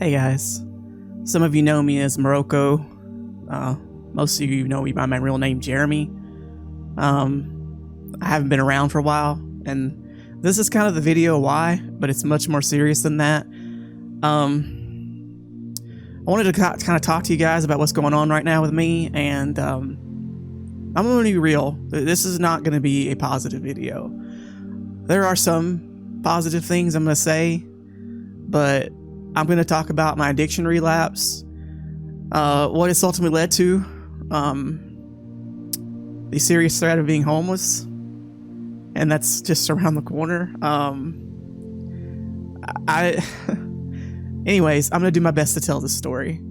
Hey guys, some of you know me as Morocco. Most of you know me by my real name, Jeremy. I haven't been around for a while, and this is kind of the video why, but it's much more serious than that. I wanted to kind of talk to you guys about what's going on right now with me, and I'm going to be real. This is not going to be a positive video. There are some positive things I'm going to say, but I'm going to talk about my addiction relapse, what it's ultimately led to, the serious threat of being homeless, and that's just around the corner. Anyways, I'm going to do my best to tell this story,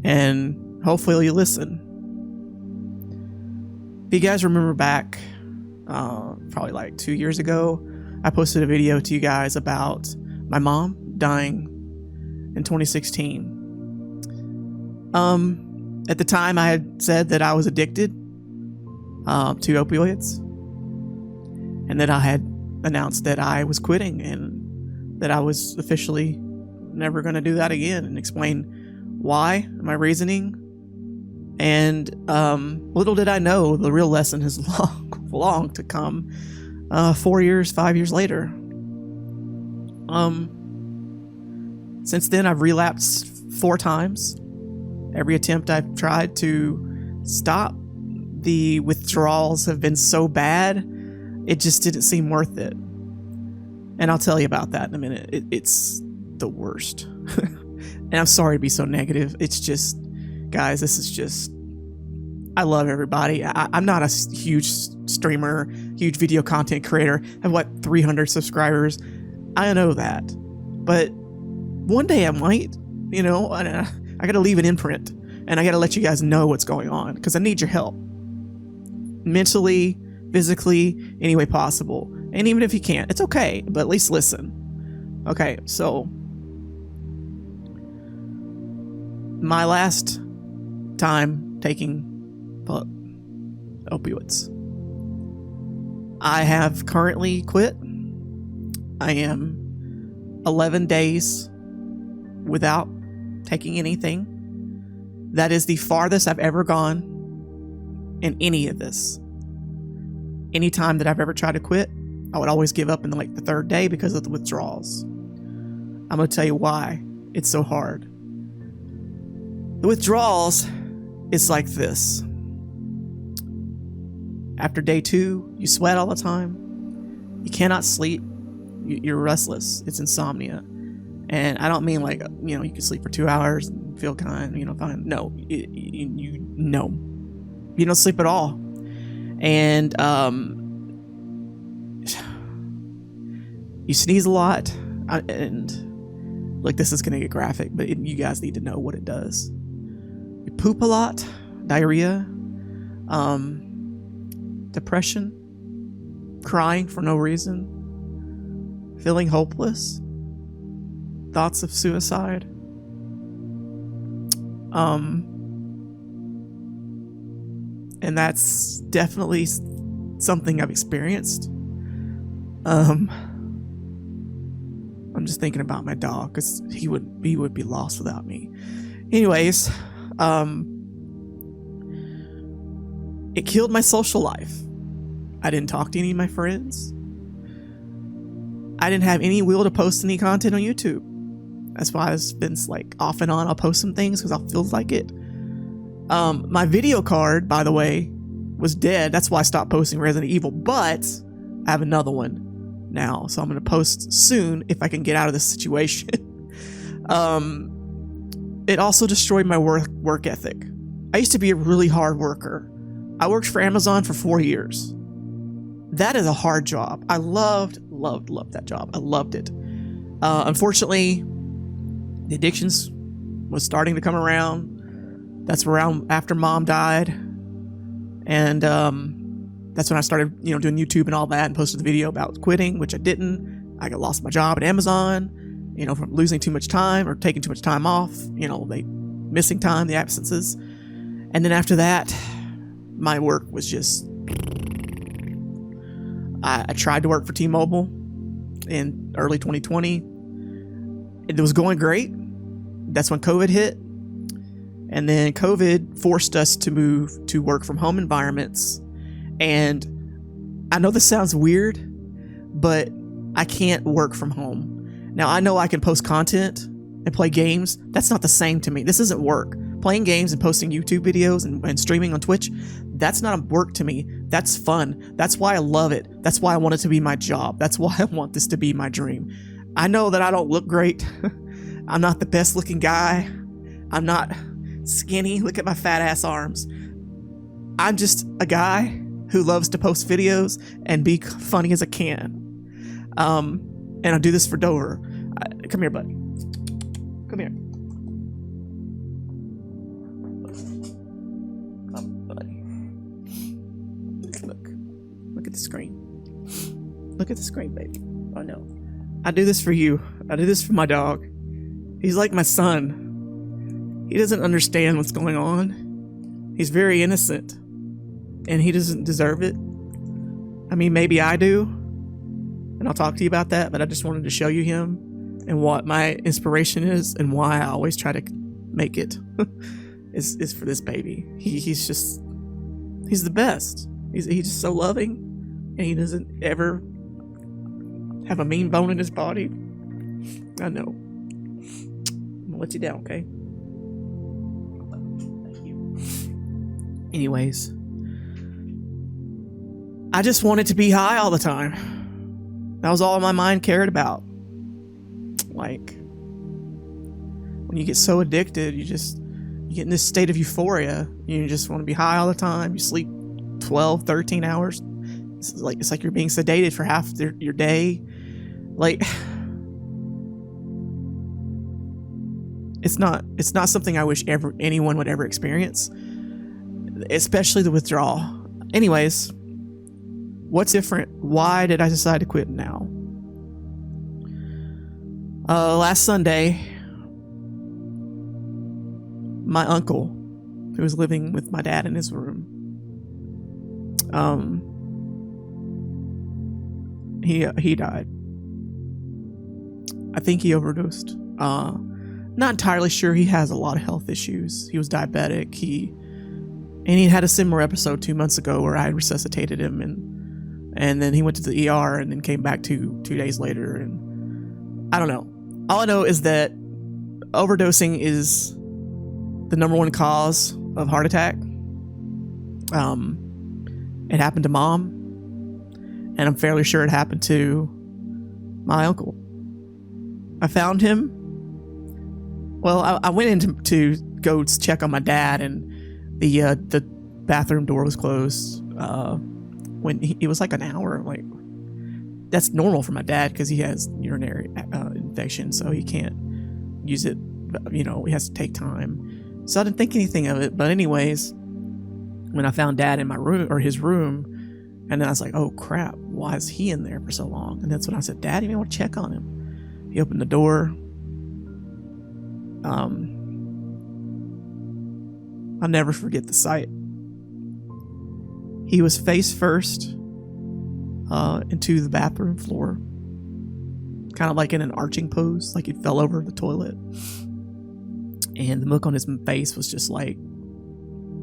and hopefully you'll listen. If you guys remember back, probably like 2 years ago, I posted a video to you guys about my mom dying in 2016. At the time, I had said that I was addicted to opioids, and that I had announced that I was quitting and that I was officially never going to do that again, and explain why, my reasoning. And little did I know, the real lesson is long to come. 5 years later. Since then, I've relapsed 4 times. Every attempt I've tried to stop, the withdrawals have been so bad, it just didn't seem worth it. And I'll tell you about that in a minute. It's the worst. And I'm sorry to be so negative. It's just, guys, this is just, I love everybody. I'm not a huge streamer, huge video content creator. I have, 300 subscribers. I know that. But one day I might, and I gotta leave an imprint, and I gotta let you guys know what's going on, because I need your help. Mentally, physically, any way possible. And even if you can't, it's okay, but at least listen. Okay, so my last time taking opioids, I have currently quit. I am 11 days without taking anything. That is the farthest I've ever gone in any of this. Any time that I've ever tried to quit, I would always give up in the 3rd day because of the withdrawals. I'm going to tell you why it's so hard. The withdrawals is like this. After day 2, you sweat all the time. You cannot sleep. You're restless. It's insomnia. And I don't mean you can sleep for 2 hours and feel fine. No, you don't sleep at all. And you sneeze a lot. And this is gonna get graphic, but you guys need to know what it does. You poop a lot, diarrhea, depression, crying for no reason, feeling hopeless, thoughts of suicide, and that's definitely something I've experienced. I'm just thinking about my dog, because he would be lost without me. Anyways, it killed my social life. I didn't talk to any of my friends. I didn't have any will to post any content on YouTube. That's why it's been off and on. I'll post some things because I feel like it. My video card, by the way, was dead. That's why I stopped posting Resident Evil. But I have another one now, so I'm going to post soon if I can get out of this situation. It also destroyed my work ethic. I used to be a really hard worker. I worked for Amazon for 4 years. That is a hard job. I loved that job. I loved it. Unfortunately, the addictions was starting to come around. That's around after Mom died. And that's when I started, doing YouTube and all that, and posted the video about quitting, which I didn't. I got lost my job at Amazon, from losing too much time or taking too much time off, they missing time, the absences. And then after that, my work was just, I tried to work for T-Mobile in early 2020. It was going great. that's when COVID hit. And then COVID forced us to move to work from home environments. And I know this sounds weird, but I can't work from home. Now, I know I can post content and play games. That's not the same to me. This isn't work. Playing games and posting YouTube videos and streaming on Twitch, that's not work to me. That's fun. That's why I love it. That's why I want it to be my job. That's why I want this to be my dream. I know that I don't look great. I'm not the best looking guy. I'm not skinny. Look at my fat ass arms. I'm just a guy who loves to post videos and be funny as I can. And I do this for Dover. Come here, buddy. Come here. Come, buddy. Look at the screen. Look at the screen, baby. Oh no. I do this for you. I do this for my dog. He's like my son. He doesn't understand what's going on. He's very innocent. And he doesn't deserve it. I mean, maybe I do. And I'll talk to you about that, but I just wanted to show you him and what my inspiration is and why I always try to make it is for this baby. He's the best. He's just so loving, and he doesn't ever have a mean bone in his body. I know. I'm gonna let you down, okay? Thank you. Anyways, I just wanted to be high all the time. That was all my mind cared about. Like, when you get so addicted, you get in this state of euphoria. You just want to be high all the time. You sleep 12, 13 hours. It's like you're being sedated for half your day. Like, it's not something I wish anyone would ever experience, especially the withdrawal. Anyways, what's different? Why did I decide to quit now? Last Sunday, my uncle, who was living with my dad in his room, he died. I think he overdosed. Not entirely sure. He has a lot of health issues. He was diabetic. And he had a similar episode 2 months ago where I resuscitated him, and then he went to the ER and then came back two days later. And I don't know. All I know is that overdosing is the number one cause of heart attack. It happened to Mom, and I'm fairly sure it happened to my uncle. I found him. Well, I went in to go check on my dad, and the bathroom door was closed. When it was like an hour. Like, that's normal for my dad because he has urinary infection, so he can't use it. He has to take time. So I didn't think anything of it. But anyways, when I found Dad in my room, or his room, and then I was like, oh crap, why is he in there for so long? And that's when I said, Dad, you may want to check on him. He opened the door. I'll never forget the sight. He was face first into the bathroom floor, kind of like in an arching pose, like he fell over the toilet. And the look on his face was just like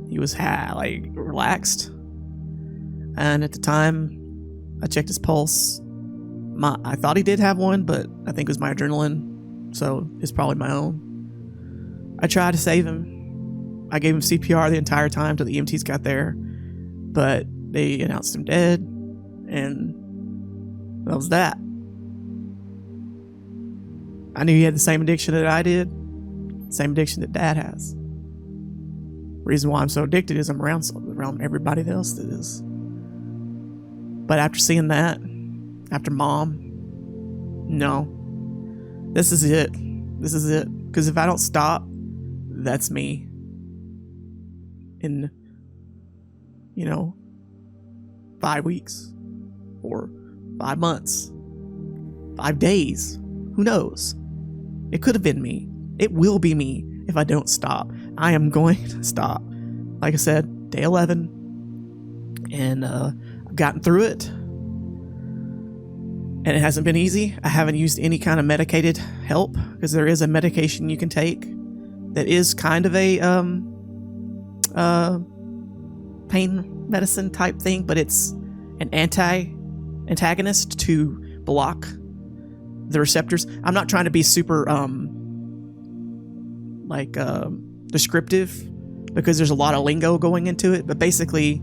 he was relaxed. And at the time, I checked his pulse. I thought he did have one, but I think it was my adrenaline, so it's probably my own. I tried to save him. I gave him CPR the entire time till the EMTs got there, but they announced him dead, and that was that. I knew he had the same addiction that I did, same addiction that Dad has. Reason why I'm so addicted is I'm around everybody else that is. But after seeing that, after Mom, no, this is it. This is it. Because if I don't stop, that's me. In 5 weeks or 5 months, 5 days, who knows? It could have been me. It will be me if I don't stop. I am going to stop. Like I said, day 11, and I've gotten through it, and it hasn't been easy. I haven't used any kind of medicated help because there is a medication you can take that is kind of a pain medicine type thing, but it's an antagonist to block the receptors. I'm not trying to be super descriptive, because there's a lot of lingo going into it, but basically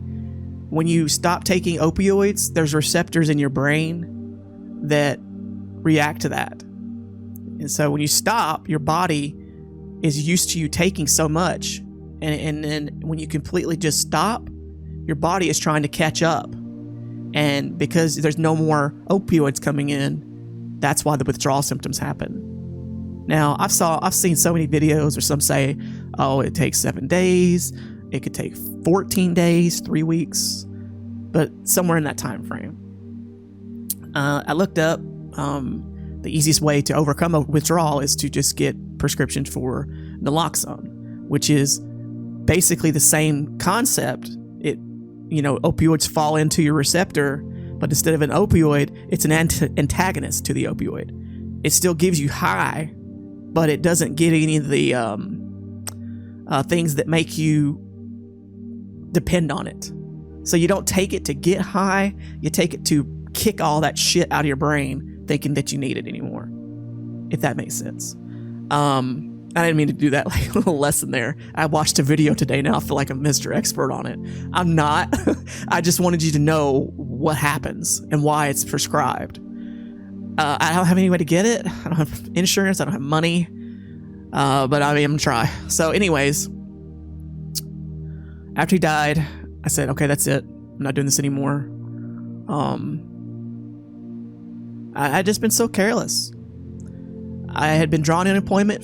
when you stop taking opioids, there's receptors in your brain that react to that. And so when you stop, your body is used to you taking so much, and then when you completely just stop, your body is trying to catch up. And because there's no more opioids coming in, that's why the withdrawal symptoms happen. Now, I've seen so many videos where some say, oh, it takes 7 days, it could take 14 days, 3 weeks, but somewhere in that time frame. I looked up the easiest way to overcome a withdrawal is to just get prescription for naloxone, which is basically the same concept. Opioids fall into your receptor, but instead of an opioid, it's an antagonist to the opioid. It still gives you high, but it doesn't get any of the things that make you depend on it. So you don't take it to get high, you take it to kick all that shit out of your brain, thinking that you need it anymore, if that makes sense. I didn't mean to do that like a little lesson there. I watched a video today, now I feel like a Mr. Expert on it. I'm not. I just wanted you to know what happens and why it's prescribed. I don't have any way to get it. I don't have insurance. I don't have money. But I mean, I'm gonna try. So anyways, after he died, I said, okay, that's it. I'm not doing this anymore. I had just been so careless. I had been drawing unemployment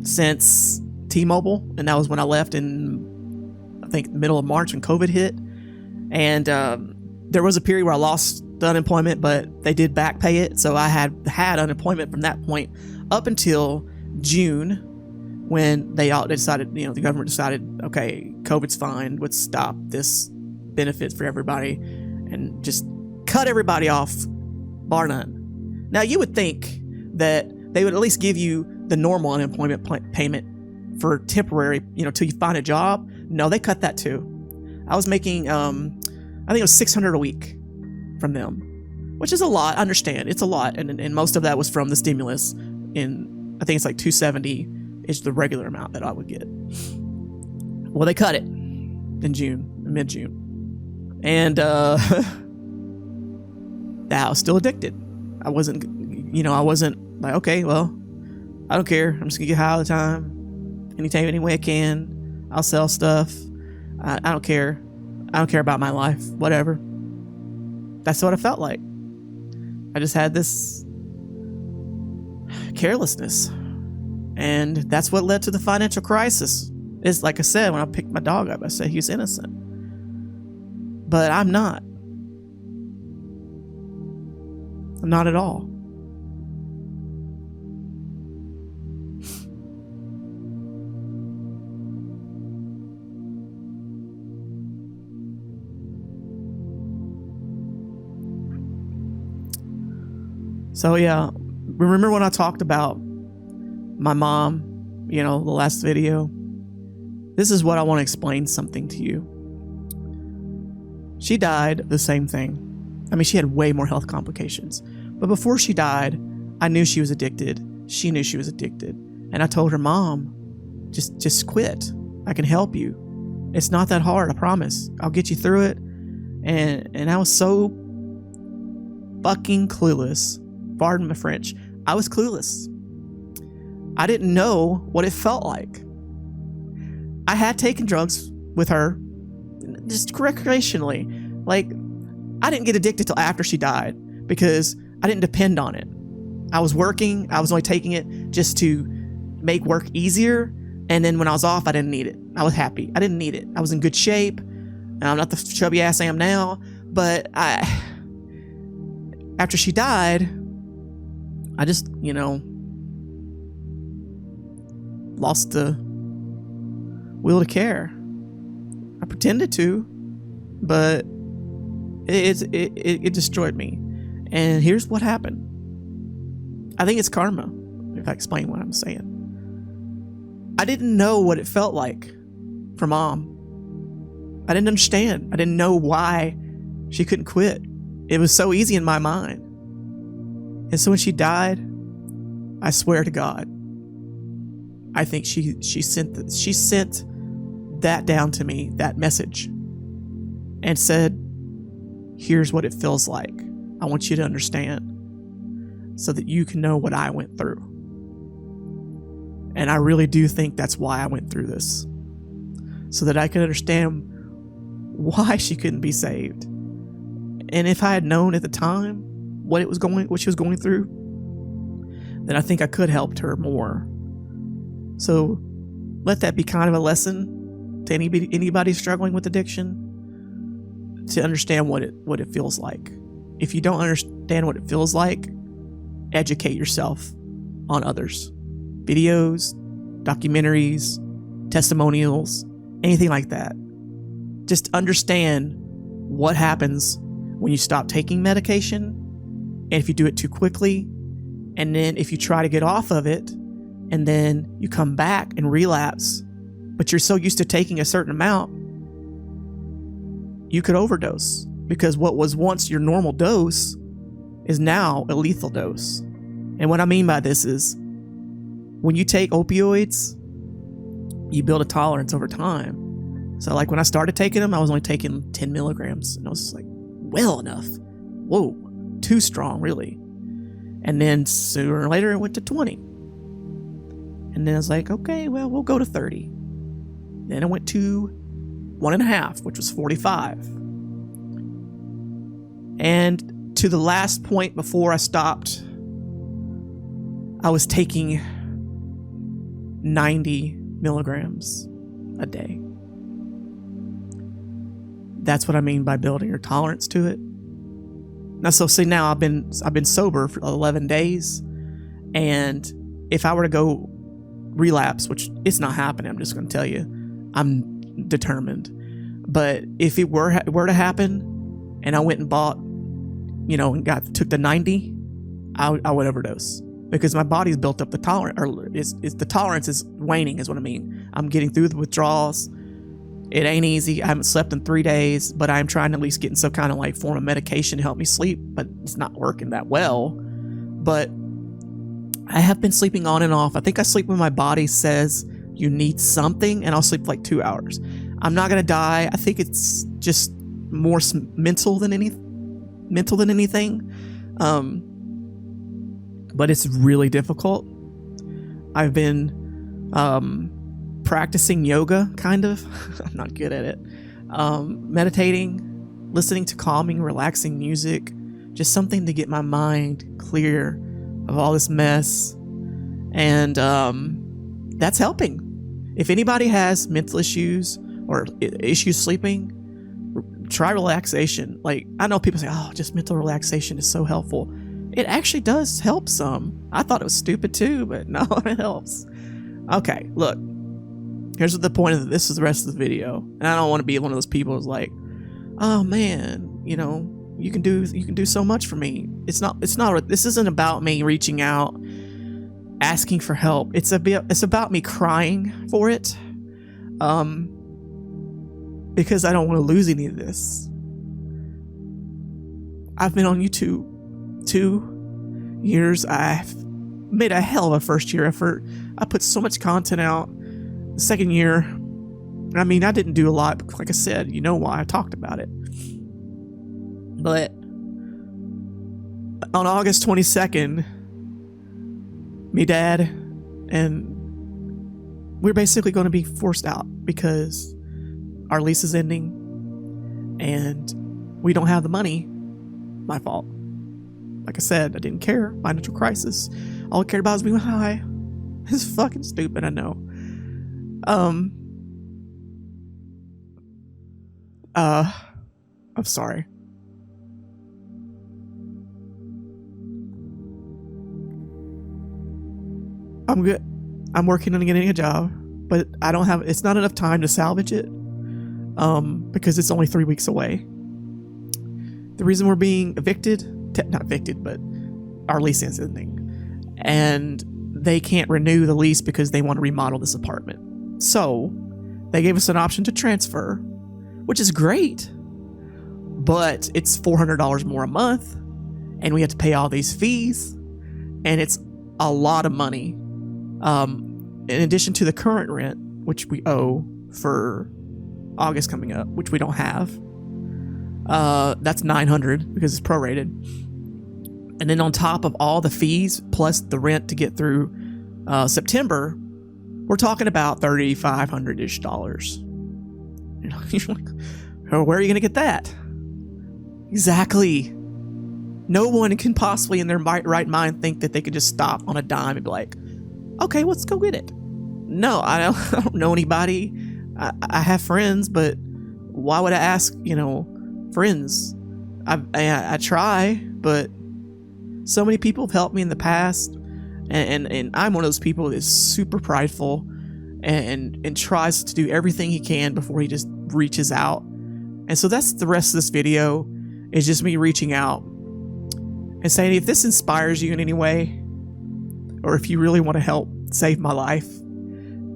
since T-Mobile, and that was when I left in, I think, the middle of March when COVID hit. And there was a period where I lost the unemployment, but they did back pay it, so I had unemployment from that point up until June, when they decided, the government decided, okay, COVID's fine, let's stop this benefit for everybody and just cut everybody off, bar none. Now, you would think that they would at least give you the normal unemployment payment for temporary, till you find a job. No, they cut that too. I was making, I think it was $600 a week from them, which is a lot. I understand, it's a lot, and most of that was from the stimulus. I think it's like $270 is the regular amount that I would get. Well, they cut it in mid-June, and I was still addicted. I wasn't like, okay, well, I don't care. I'm just gonna get high all the time, anytime, any way I can. I'll sell stuff. I don't care. I don't care about my life. Whatever. That's what I felt like. I just had this carelessness, and that's what led to the financial crisis. It's like I said, when I picked my dog up, I said he's innocent, but I'm not. I'm not at all. So yeah, remember when I talked about my mom, the last video? This is what I want to explain something to you. She died the same thing. I mean, she had way more health complications. But before she died, I knew she was addicted. She knew she was addicted. And I told her, Mom, just quit. I can help you. It's not that hard, I promise. I'll get you through it. And I was so fucking clueless. Pardon my French. I was clueless. I didn't know what it felt like. I had taken drugs with her, just recreationally. Like, I didn't get addicted till after she died because I didn't depend on it. I was working. I was only taking it just to make work easier. And then when I was off, I didn't need it. I was happy. I didn't need it. I was in good shape. I'm not the chubby ass I am now. But after she died, I just, lost the will to care. I pretended to, but it destroyed me. And here's what happened. I think it's karma, if I explain what I'm saying. I didn't know what it felt like for Mom. I didn't understand. I didn't know why she couldn't quit. It was so easy in my mind. And so when she died, I swear to God, I think she sent that down to me, that message, and said, here's what it feels like. I want you to understand so that you can know what I went through. And I really do think that's why I went through this, so that I could understand why she couldn't be saved. And if I had known at the time what she was going through, then I think I could helped her more. So let that be kind of a lesson to anybody struggling with addiction, to understand what it feels like. If you don't understand what it feels like, educate yourself on others. Videos, documentaries, testimonials, anything like that. Just understand what happens when you stop taking medication, and if you do it too quickly, and then if you try to get off of it, and then you come back and relapse, but you're so used to taking a certain amount, you could overdose, because what was once your normal dose is now a lethal dose. And what I mean by this is, when you take opioids, you build a tolerance over time. So like when I started taking them, I was only taking 10 milligrams, and I was just like, well enough. Whoa, too strong, really. And then sooner or later it went to 20. And then I was like, okay, well, we'll go to 30. Then it went to 1.5, which was 45. And to the last point before I stopped, I was taking 90 milligrams a day. That's what I mean by building your tolerance to it. Now, so see, now I've been sober for 11 days, and if I were to go relapse, which it's not happening, I'm just going to tell you, I'm determined. But if it were to happen, and I went and bought, and took the 90, I would overdose, because my body's built up the tolerance, or the tolerance is waning, is what I mean. I'm getting through the withdrawals. It ain't easy. I haven't slept in 3 days, but I'm trying to at least get in some kind of like form of medication to help me sleep, but it's not working that well. But I have been sleeping on and off. I think I sleep when my body says you need something, and I'll sleep for like 2 hours. I'm not going to die. I think it's just more mental than anything. But it's really difficult. I've been practicing yoga, kind of. I'm not good at it. Meditating, listening to calming, relaxing music, just something to get my mind clear of all this mess. And that's helping. If anybody has mental issues or issues sleeping, try relaxation. Like, I know people say, oh, just mental relaxation is so helpful. It actually does help some. I thought it was stupid too, but no, it helps. Okay, look. Here's the point of this is the rest of the video. And I don't want to be one of those people who's like, oh man, you can do so much for me. This isn't about me reaching out, asking for help. It's about me crying for it. Because I don't want to lose any of this. I've been on YouTube 2 years. I've made a hell of a first year effort. I put so much content out. The second year, I mean, I didn't do a lot. Like I said, you know why I talked about it. But on August 22nd, me, Dad, and we're basically going to be forced out because our lease is ending and we don't have the money. My fault. Like I said, I didn't care. Financial crisis. All I cared about was being high. It's fucking stupid, I know. I'm sorry. I'm good. I'm working on getting a job, but it's not enough time to salvage it. Because it's only 3 weeks away. The reason we're being evicted, not evicted, but our lease is ending. And they can't renew the lease because they want to remodel this apartment. So they gave us an option to transfer, which is great, but it's $400 more a month, and we have to pay all these fees, and it's a lot of money. In addition to the current rent, which we owe for August coming up, which we don't have. That's $900 because it's prorated. And then on top of all the fees plus the rent to get through September, we're talking about $3,500-ish. You're like, oh, where are you going to get that? Exactly. No one can possibly in their right mind think that they could just stop on a dime and be like, okay, let's go get it. No, I don't know anybody. I have friends, but why would I ask, friends? I try, but so many people have helped me in the past, and I'm one of those people that's super prideful and tries to do everything he can before he just reaches out. And so that's the rest of this video, is just me reaching out and saying, if this inspires you in any way, or if you really want to help save my life,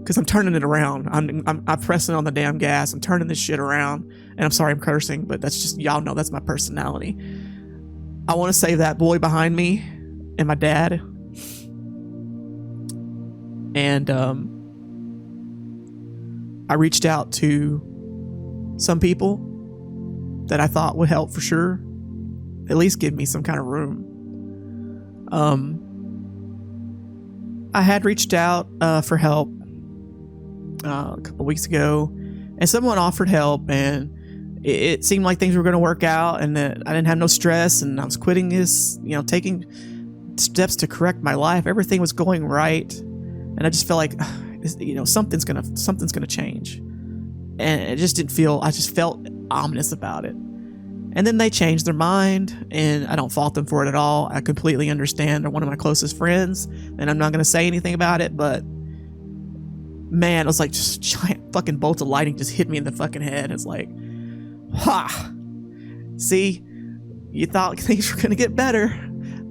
because I'm turning it around. I'm pressing on the damn gas. I'm turning this shit around. And I'm sorry I'm cursing, but that's just, y'all know that's my personality. I want to save that boy behind me and my dad. And I reached out to some people that I thought would help for sure. At least give me some kind of room. I had reached out for help a couple weeks ago, and someone offered help, and it seemed like things were going to work out, and that I didn't have no stress, and I was quitting this, taking steps to correct my life. Everything was going right, and I just felt like, something's gonna change, and it just didn't feel. I just felt ominous about it. And then they changed their mind, and I don't fault them for it at all. I completely understand. They're one of my closest friends, and I'm not going to say anything about it, but man, it was like just giant fucking bolts of lightning just hit me in the fucking head. It's like, ha! See? You thought things were going to get better.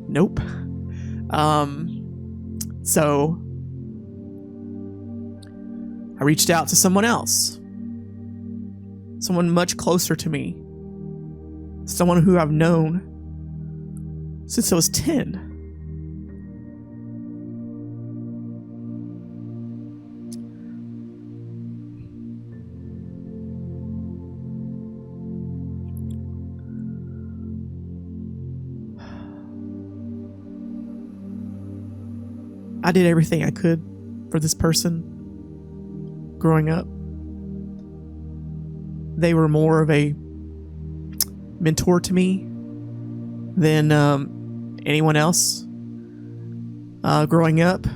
Nope. So I reached out to someone else. Someone much closer to me. Someone who I've known since I was 10. I did everything I could for this person growing up. They were more of a mentor to me than anyone else growing up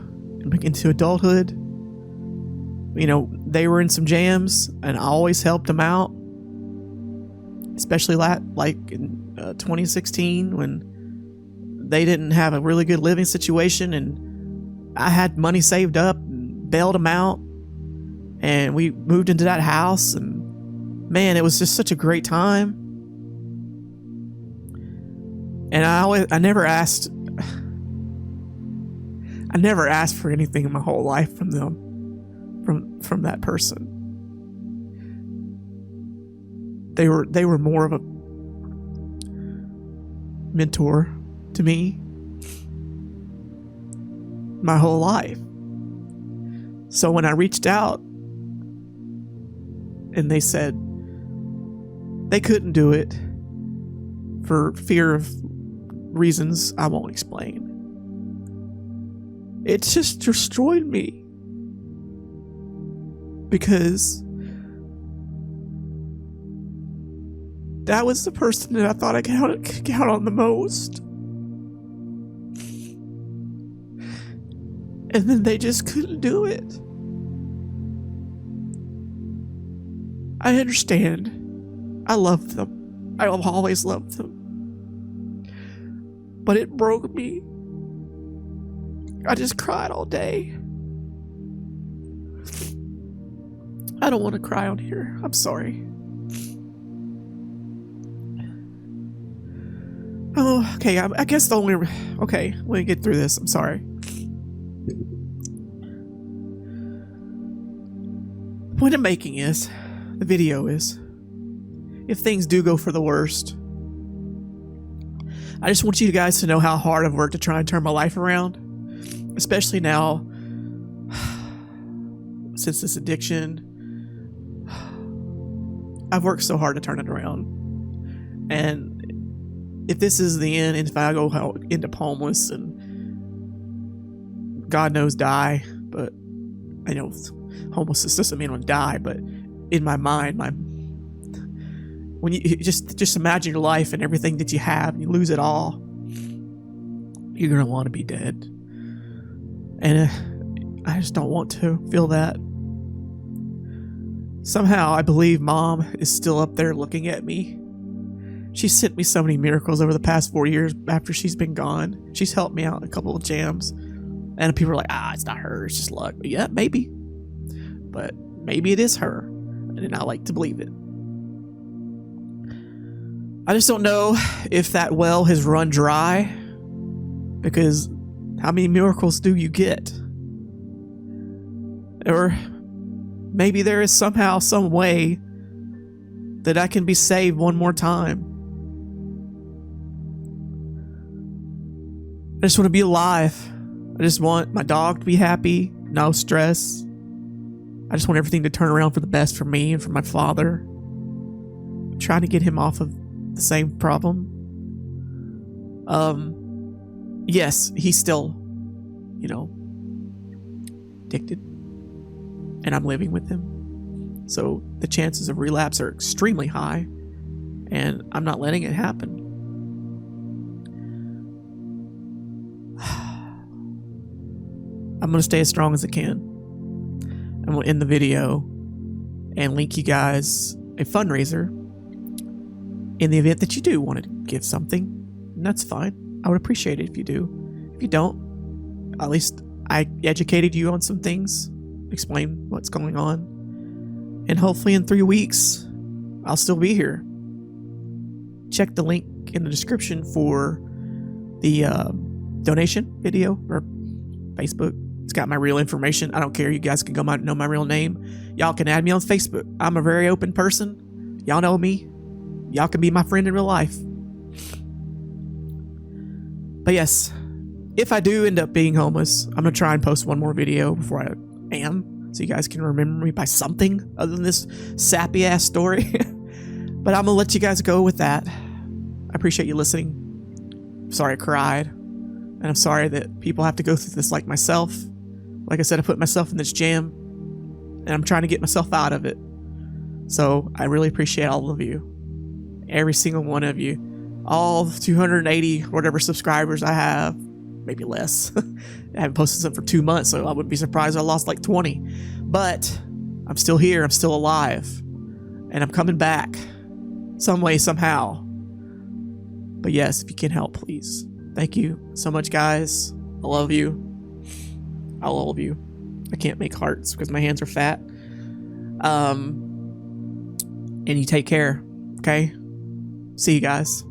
into adulthood. They were in some jams, and I always helped them out, especially like in 2016 when they didn't have a really good living situation, and I had money saved up and bailed them out, and we moved into that house, and man, it was just such a great time. And I never asked for anything in my whole life from them, from that person. They were more of a mentor to me my whole life. So when I reached out and they said they couldn't do it for fear of reasons I won't explain, it just destroyed me, because that was the person that I thought I could count on the most. And then they just couldn't do it. I understand. I love them. I've always loved them. But it broke me. I just cried all day. I don't want to cry on here. I'm sorry. Oh, okay. I guess the only... Okay, let me get through this. I'm sorry. Point I'm making is, the video is, if things do go for the worst, I just want you guys to know how hard I've worked to try and turn my life around, especially now, since this addiction. I've worked so hard to turn it around, and if this is the end, and if I go end up homeless and God knows die, but I know homelessness doesn't mean I'm gonna die, but in my mind, when you just imagine your life and everything that you have, and you lose it all, you're gonna want to be dead, and I just don't want to feel that. Somehow, I believe Mom is still up there looking at me. She sent me so many miracles over the past 4 years after she's been gone. She's helped me out in a couple of jams. And people are like, it's not her, it's just luck. But yeah, maybe. But maybe it is her. And I like to believe it. I just don't know if that well has run dry. Because how many miracles do you get? Or maybe there is somehow, some way that I can be saved one more time. I just want to be alive. I just want my dog to be happy, no stress. I just want everything to turn around for the best for me and for my father. I'm trying to get him off of the same problem. Yes, he's still, addicted. And I'm living with him. So the chances of relapse are extremely high. And I'm not letting it happen. I'm going to stay as strong as I can. I'm going to end the video and link you guys a fundraiser in the event that you do want to give something. And that's fine. I would appreciate it if you do. If you don't, at least I educated you on some things, explain what's going on. And hopefully in 3 weeks, I'll still be here. Check the link in the description for the donation video or Facebook. It's got my real information. I don't care. You guys can go know my real name. Y'all can add me on Facebook. I'm a very open person. Y'all know me. Y'all can be my friend in real life. But yes, if I do end up being homeless, I'm going to try and post one more video before I am, so you guys can remember me by something other than this sappy ass story. But I'm going to let you guys go with that. I appreciate you listening. I'm sorry I cried. And I'm sorry that people have to go through this like myself. Like I said, I put myself in this jam, and I'm trying to get myself out of it. So I really appreciate all of you. Every single one of you. All 280 whatever subscribers I have. Maybe less. I haven't posted something for 2 months, so I wouldn't be surprised I lost like 20. But I'm still here. I'm still alive. And I'm coming back. Some way, somehow. But yes, if you can help, please. Thank you so much, guys. I love you. I love you. I can't make hearts because my hands are fat. And you take care, okay? See you guys.